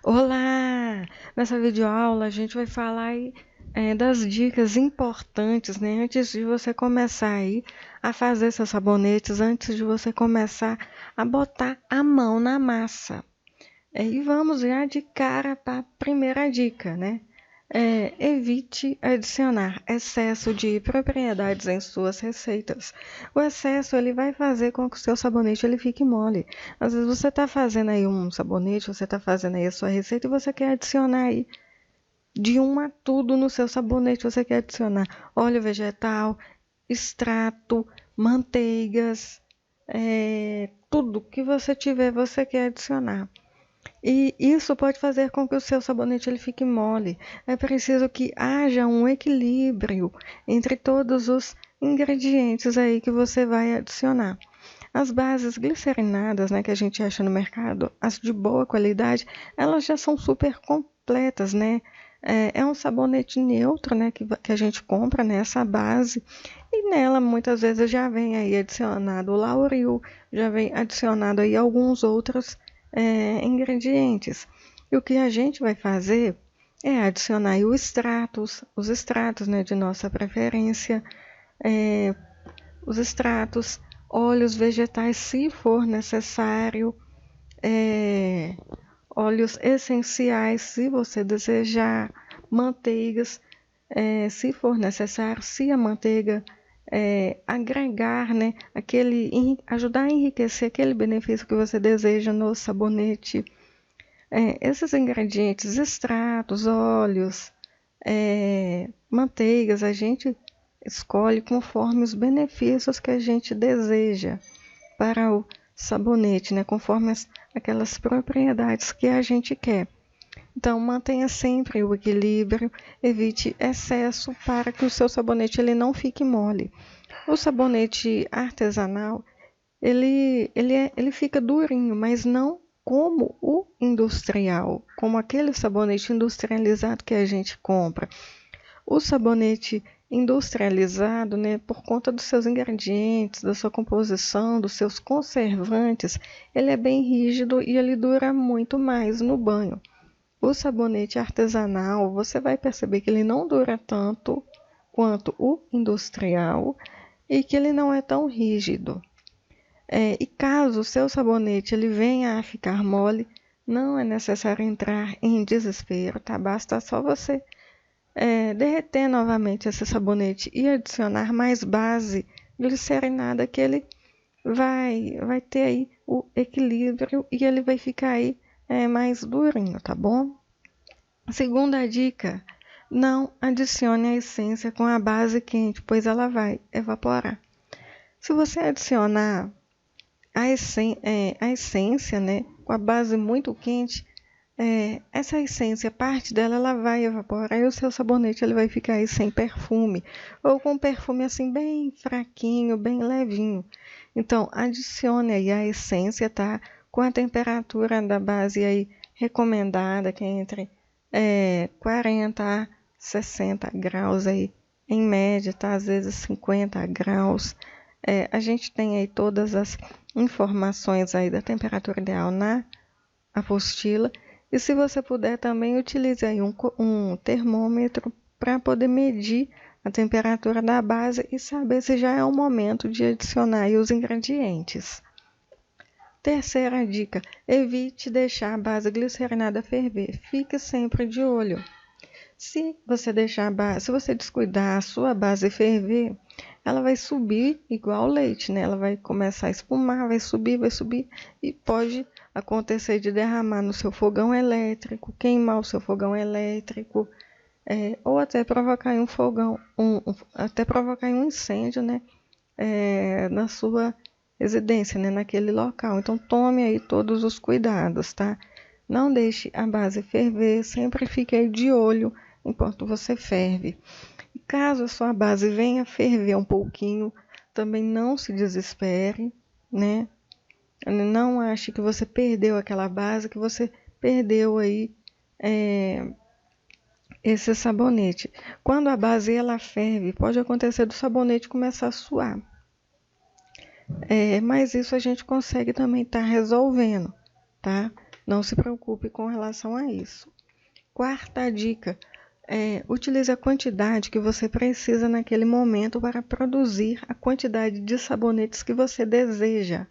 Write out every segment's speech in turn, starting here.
Olá! Nessa videoaula a gente vai falar aí, das dicas importantes, né? Antes de você começar aí a fazer seus sabonetes, antes de você começar a botar a mão na massa. E vamos já de cara para a primeira dica, né? Evite adicionar excesso de propriedades em suas receitas. O excesso ele vai fazer com que o seu sabonete ele fique mole. Às vezes você está fazendo aí um sabonete, você está fazendo aí a sua receita e você quer adicionar aí de um a tudo no seu sabonete. Você quer adicionar óleo vegetal, extrato, manteigas, tudo que você tiver você quer adicionar. E isso pode fazer com que o seu sabonete ele fique mole. É preciso que haja um equilíbrio entre todos os ingredientes aí que você vai adicionar. As bases glicerinadas, né, que a gente acha no mercado, as de boa qualidade, elas já são super completas, né? É um sabonete neutro, né, que a gente compra nessa base e nela muitas vezes já vem aí adicionado o lauril, já vem adicionado aí alguns outros ingredientes. E o que a gente vai fazer é adicionar aí os extratos, né, de nossa preferência, os extratos, óleos vegetais, se for necessário, óleos essenciais, se você desejar, manteigas, se for necessário, se a manteiga agregar, né, ajudar a enriquecer aquele benefício que você deseja no sabonete. Esses ingredientes, extratos, óleos, manteigas, a gente escolhe conforme os benefícios que a gente deseja para o sabonete, né? Conforme aquelas propriedades que a gente quer. Então, mantenha sempre o equilíbrio, evite excesso para que o seu sabonete ele não fique mole. O sabonete artesanal, ele fica durinho, mas não como o industrial, como aquele sabonete industrializado que a gente compra. O sabonete industrializado, né, por conta dos seus ingredientes, da sua composição, dos seus conservantes, ele é bem rígido e ele dura muito mais no banho. O sabonete artesanal, você vai perceber que ele não dura tanto quanto o industrial e que ele não é tão rígido. E caso o seu sabonete ele venha a ficar mole, não é necessário entrar em desespero, tá? Basta só você derreter novamente esse sabonete e adicionar mais base glicerinada que ele vai ter aí o equilíbrio e ele vai ficar aí mais durinho, tá bom? Segunda dica, não adicione a essência com a base quente, pois ela vai evaporar. Se você adicionar a essência, né, com a base muito quente, essa essência, parte dela, ela vai evaporar e o seu sabonete ele vai ficar aí sem perfume, ou com um perfume assim bem fraquinho, bem levinho. Então, adicione aí a essência, tá? Com a temperatura da base aí recomendada, que é entre 40 a 60 graus aí, em média, tá? Às vezes 50 graus. A gente tem aí todas as informações aí da temperatura ideal na apostila. E se você puder também utilize aí um termômetro para poder medir a temperatura da base e saber se já é o momento de adicionar aí os ingredientes. Terceira dica, evite deixar a base glicerinada ferver. Fique sempre de olho. Se você descuidar a sua base ferver, ela vai subir igual o leite, né? Ela vai começar a espumar, vai subir e pode acontecer de derramar no seu fogão elétrico, queimar o seu fogão elétrico, ou até provocar até provocar um incêndio, né? Na sua residência, né? Naquele local. Então tome aí todos os cuidados, tá? Não deixe a base ferver, sempre fique aí de olho enquanto você ferve. E caso a sua base venha ferver um pouquinho, também não se desespere, né? Não ache que você perdeu aquela base, que você perdeu aí esse sabonete. Quando a base ela ferve, pode acontecer do sabonete começar a suar. Mas isso a gente consegue também estar resolvendo, tá? Não se preocupe com relação a isso. Quarta dica: utilize a quantidade que você precisa naquele momento para produzir a quantidade de sabonetes que você deseja.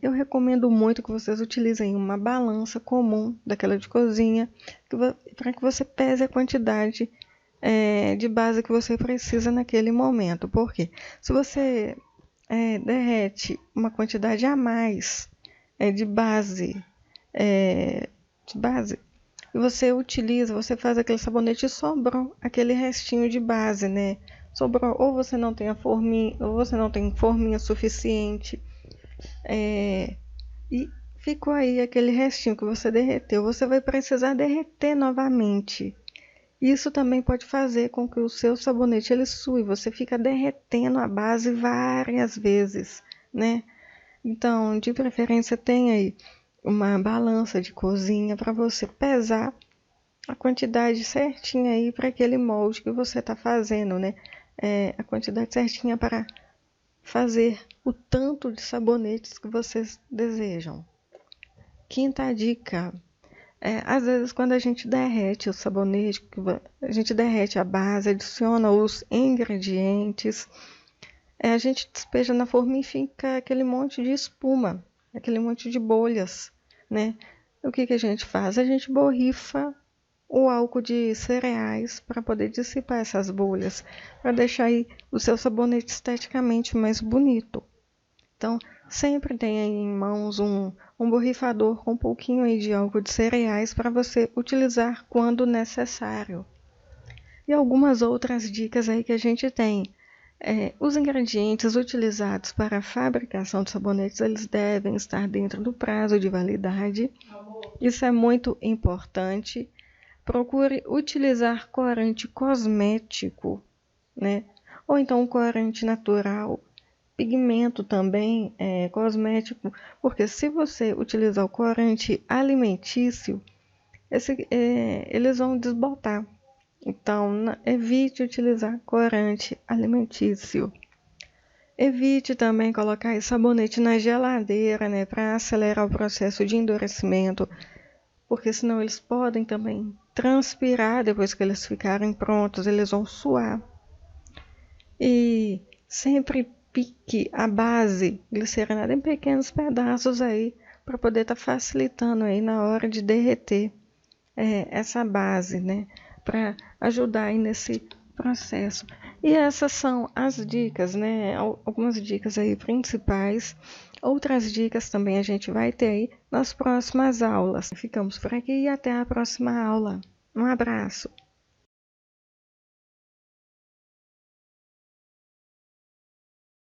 Eu recomendo muito que vocês utilizem uma balança comum, daquela de cozinha, para que você pese a quantidade de base que você precisa naquele momento. Porque se você derrete uma quantidade a mais de base, e você faz aquele sabonete e sobrou aquele restinho de base, né? Sobrou, ou você não tem a forminha, ou você não tem forminha suficiente, e ficou aí aquele restinho que você derreteu. Você vai precisar derreter novamente. Isso também pode fazer com que o seu sabonete ele sue. Você fica derretendo a base várias vezes, né? Então, de preferência, tenha aí uma balança de cozinha para você pesar a quantidade certinha aí para aquele molde que você está fazendo, né? A quantidade certinha para fazer o tanto de sabonetes que vocês desejam. Quinta dica: às vezes quando a gente derrete o sabonete, a gente derrete a base, adiciona os ingredientes, a gente despeja na forma e fica aquele monte de espuma, aquele monte de bolhas, né? O que a gente faz? A gente borrifa o álcool de cereais para poder dissipar essas bolhas, para deixar aí o seu sabonete esteticamente mais bonito. Então, sempre tenha em mãos um borrifador com um pouquinho aí de álcool de cereais para você utilizar quando necessário. E algumas outras dicas aí que a gente tem. Os ingredientes utilizados para a fabricação de sabonetes, eles devem estar dentro do prazo de validade. Isso é muito importante. Procure utilizar corante cosmético, né? Ou então um corante natural. Pigmento também cosmético, porque se você utilizar o corante alimentício, eles vão desbotar. Então, evite utilizar corante alimentício. Evite também colocar sabonete na geladeira, né, para acelerar o processo de endurecimento, porque senão eles podem também transpirar depois que eles ficarem prontos, eles vão suar. E sempre pique a base glicerinada em pequenos pedaços aí, para poder estar facilitando aí na hora de derreter essa base, né? Para ajudar aí nesse processo. E essas são as dicas, né? Algumas dicas aí principais. Outras dicas também a gente vai ter aí nas próximas aulas. Ficamos por aqui e até a próxima aula. Um abraço!